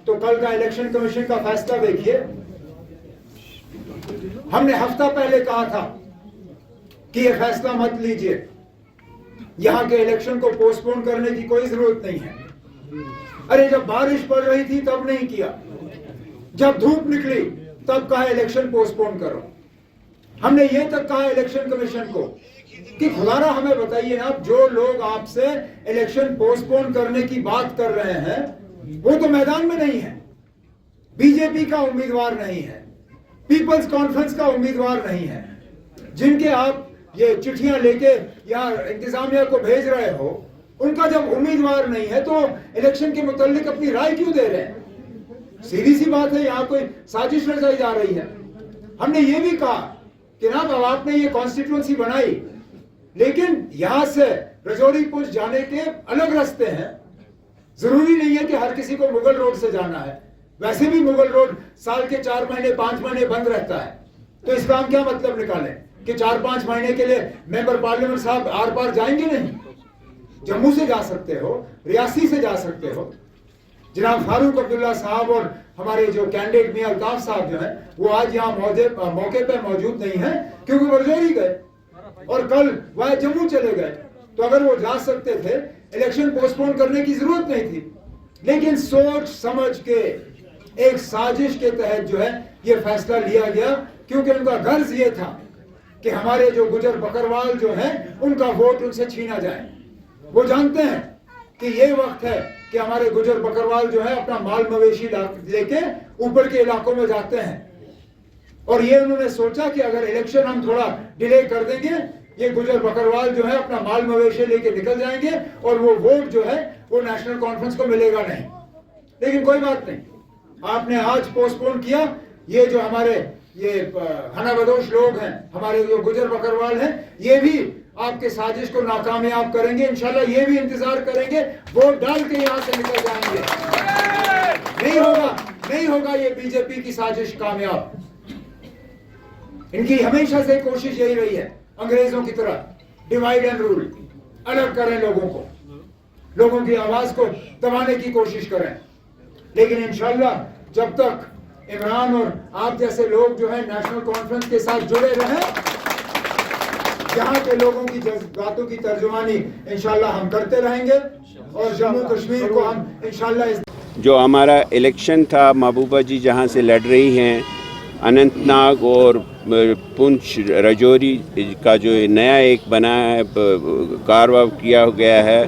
تو کل کا الیکشن کمیشن کا فیصلہ دیکھیے. ہم نے ہفتہ پہلے کہا تھا کہ یہ فیصلہ مت لیجئے, یہاں کے الیکشن کو پوسٹ پون کرنے کی کوئی ضرورت نہیں ہے. ارے جب بارش پڑ رہی تھی تب نہیں کیا, جب دھوپ نکلی تب کہا الیکشن پوسٹ پون کرو. ہم نے یہ تک کہا الیکشن کمیشن کو کہ خدارا ہمیں بتائیے نا, جو لوگ آپ سے الیکشن پوسٹ پون کرنے کی بات کر رہے ہیں وہ تو میدان میں نہیں ہے, بی جے پی کا امیدوار نہیں ہے, پیپلز کانفرنس کا امیدوار نہیں ہے, جن کے آپ یہ چٹھیاں لے کے یا انتظامیہ کو بھیج رہے ہو, ان کا جب امیدوار نہیں ہے تو الیکشن کے متعلق اپنی رائے کیوں دے رہے ہیں؟ سیدھی سی بات ہے, یہاں کوئی سازش رچائی جا رہی ہے. ہم نے یہ بھی کہا کہ نا اب آپ نے یہ کانسٹیٹوئنسی بنائی, لیکن یہاں سے رجوری پنچ جانے کے الگ راستے ہیں. ضروری نہیں ہے کہ ہر کسی کو مغل روڈ سے جانا ہے, ویسے بھی مغل روڈ سال کے 4 مہینے 5 مہینے بند رہتا ہے. تو اس کا ہم کیا مطلب نکالیں کہ 4-5 مہینے کے لیے ممبر پارلیمنٹ صاحب آر پار جائیں گے نہیں؟ جموں سے جا سکتے ہو, ریاسی سے جا سکتے ہو. جناب فاروق عبداللہ صاحب اور ہمارے جو کینڈیڈیٹ میاں الطاف صاحب جو ہیں وہ آج یہاں موقع پہ موجود نہیں ہیں کیونکہ وہ رجوری گئے اور کل وہ جموں چلے گئے. تو اگر وہ جا سکتے تھے الیکشن پوسٹ پون کرنے کی ضرورت نہیں تھی, لیکن سوچ سمجھ کے ایک سازش کے تحت جو ہے یہ فیصلہ لیا گیا, کیونکہ ان کا غرض یہ تھا کہ ہمارے جو گجر بکروال جو ہیں ان کا ووٹ ان سے چھینا جائے. وہ جانتے ہیں کہ یہ وقت ہے کہ ہمارے گجر بکروال جو ہے اپنا مال مویشی لے کے اوپر کے علاقوں میں جاتے ہیں, اور یہ انہوں نے سوچا کہ اگر الیکشن ہم تھوڑا ڈیلے کر دیں گے یہ گجر بکروال جو ہے اپنا مال مویشی لے کے نکل جائیں گے اور وہ ووٹ جو ہے وہ نیشنل کانفرنس کو ملے گا نہیں. لیکن کوئی بات نہیں, آپ نے آج پوسٹ پون کیا. یہ جو ہمارے یہ ہنا بدوش لوگ ہیں, ہمارے جو گجر بکروال ہیں, یہ بھی آپ کے سازش کو ناکامیاب کریں گے. انشاءاللہ یہ بھی انتظار کریں گے, ووٹ ڈال کے یہاں سے نکل جائیں گے. نہیں ہوگا یہ بی جے پی کی سازش کامیاب. ان کی ہمیشہ سے کوشش یہی رہی ہے, انگریزوں کی طرح ڈیوائیڈ اینڈ رول, الگ کریں لوگوں کو, لوگوں کی آواز کو دبانے کی کوشش کریں. لیکن انشاءاللہ جب تک عمران اور آپ جیسے لوگ جو ہیں نیشنل کانفرنس کے ساتھ جڑے رہیں, یہاں کے لوگوں کی باتوں کی ترجمانی انشاءاللہ ہم کرتے رہیں گے, اور جموں کشمیر کو ہم انشاءاللہ جو ہمارا الیکشن تھا محبوبہ جی جہاں سے لڑ رہی ہیں, اننت ناگ اور پنچ رجوری کا جو نیا ایک بنا ہے, کارواں کیا گیا ہے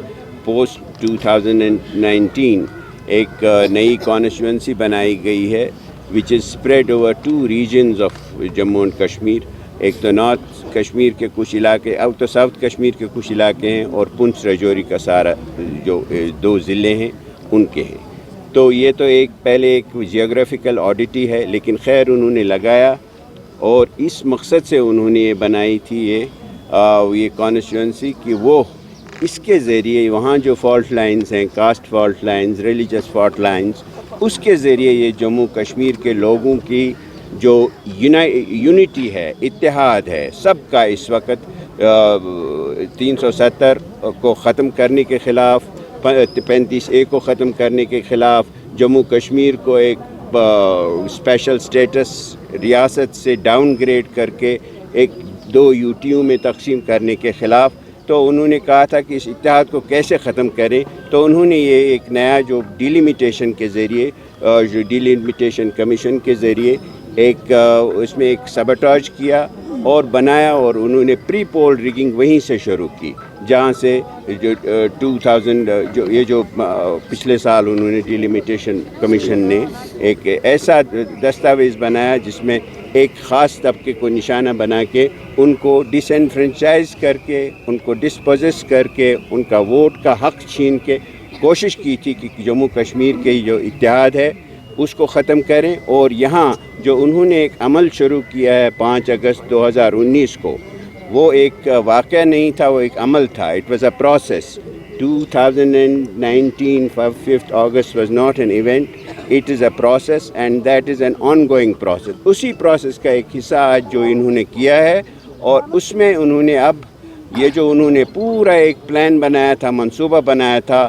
پوسٹ 2019, ایک نئی کانسٹیٹوئنسی بنائی گئی ہے which is spread over 2 regions of Jammu and Kashmir. ایک تو نارتھ کشمیر کے کچھ علاقے, اب تو ساؤتھ کشمیر کے کچھ علاقے ہیں, اور پنچ رجوری کا سارا جو 2 ضلع ہیں ان کے ہیں. تو یہ تو ایک پہلے ایک جیوگرافیکل آڈیٹی ہے, لیکن خیر انہوں نے لگایا اور اس مقصد سے انہوں نے یہ بنائی تھی یہ کانسٹیٹوئنسی کہ وہ اس کے ذریعے وہاں جو فالٹ لائنز ہیں, caste fault lines, religious fault lines, اس کے ذریعے یہ جموں کشمیر کے لوگوں کی جو یونٹی ہے, اتحاد ہے سب کا, اس وقت 370 کو ختم کرنے کے خلاف, 35A کو ختم کرنے کے خلاف, جموں کشمیر کو ایک اسپیشل سٹیٹس ریاست سے ڈاؤن گریڈ کر کے ایک 2 یوٹیوں میں تقسیم کرنے کے خلاف. تو انہوں نے کہا تھا کہ اس اتحاد کو کیسے ختم کریں, تو انہوں نے یہ ایک نیا جو ڈیلیمیٹیشن کے ذریعے, جو ڈیلیمیٹیشن کمیشن کے ذریعے ایک اس میں ایک سبٹاج کیا اور بنایا, اور انہوں نے پری پول ریگنگ وہیں سے شروع کی جہاں سے جو 2000 یہ جو پچھلے سال انہوں نے ڈیلیمیٹیشن کمیشن نے ایک ایسا دستاویز بنایا جس میں ایک خاص طبقے کو نشانہ بنا کے ان کو ڈس انفرینچائز کر کے, ان کو ڈسپوزس کر کے, ان کا ووٹ کا حق چھین کے کوشش کی تھی کہ جموں کشمیر کے جو اتحاد ہے اس کو ختم کریں. اور یہاں جو انہوں نے ایک عمل شروع کیا ہے 5 اگست 2019 کو, وہ ایک واقعہ نہیں تھا, وہ ایک عمل تھا. It was a process. 2019 5th August was not an event, it is a process and that is an ongoing process. اسی پروسیس کا ایک حصہ آج جو انہوں نے کیا ہے, اور اس میں انہوں نے اب یہ جو انہوں نے پورا ایک پلان بنایا تھا, منصوبہ بنایا تھا,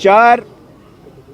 4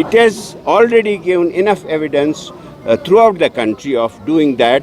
It has already given enough evidence throughout the country of doing that.